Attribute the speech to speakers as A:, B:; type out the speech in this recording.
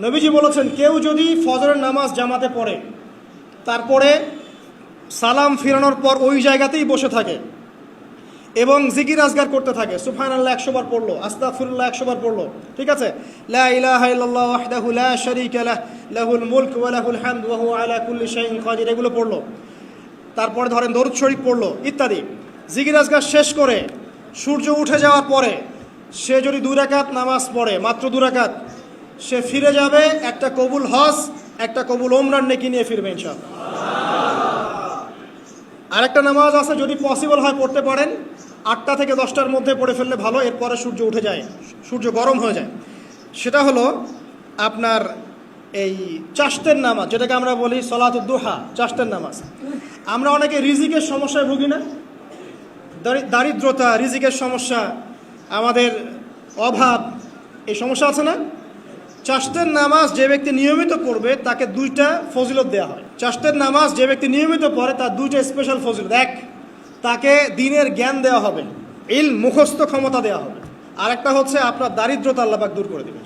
A: নবীজি বলেছেন, কেউ যদি ফজরের নামাজ জামাতে পড়ে তারপরে সালাম ফিরানোর পর ওই জায়গাতেই বসে থাকে এবং জিকির আজগার করতে থাকে, সুবহানাল্লাহ 100 বার পড়লো, আস্তাগফিরুল্লাহ 100 বার পড়লো, ঠিক আছে, লা ইলাহা ইল্লাল্লাহ ওয়াহদাহু লা শারীকা লাহ লাহুল মুলক ওয়া লাহুল হামদ ওয়া হুয়া আলা কুল্লি শাইইন কাদির, এগুলো পড়লো, তারপরে ধরেন দরুদ শরীফ পড়লো ইত্যাদি, জিকির আজগার শেষ করে সূর্য উঠে যাওয়ার পরে সে যদি 2 রাকাত নামাজ পড়ে, মাত্র 2 রাকাত, সে ফিরে যাবে একটা কবুল হজ, একটা কবুল ওমরার নেকি নিয়ে ফিরবে ইনশাআল্লাহ। আরেকটা নামাজ আছে, যদি পসিবল হয় পড়তে পারেন, 8টা থেকে 10টার মধ্যে পড়ে ফেললে ভালো, এরপরে সূর্য উঠে যায়, সূর্য গরম হয়ে যায়। সেটা হলো আপনার এই চাশতের নামাজ, যেটাকে আমরা বলি সলাতুদ দুহা, চাশতের নামাজ। আমরা অনেকে রিজিকের সমস্যায় ভুগি না, দারিদ্রতা, রিজিকের সমস্যা, আমাদের অভাব, এই সমস্যা আছে না? চাশতের নামাজ যে ব্যক্তি নিয়মিত পড়বে তাকে 2টা ফজিলত দেওয়া হয়। চাশতের নামাজ যে ব্যক্তি নিয়মিত পড়ে তার 2টা স্পেশাল ফজিলত। এক, তাকে দ্বীনের জ্ঞান দেওয়া হবে, ইলম মুখস্থ ক্ষমতা দেওয়া হবে। আরেকটা হচ্ছে আপনার দারিদ্রতা আল্লাহ পাক দূর করে দেবেন।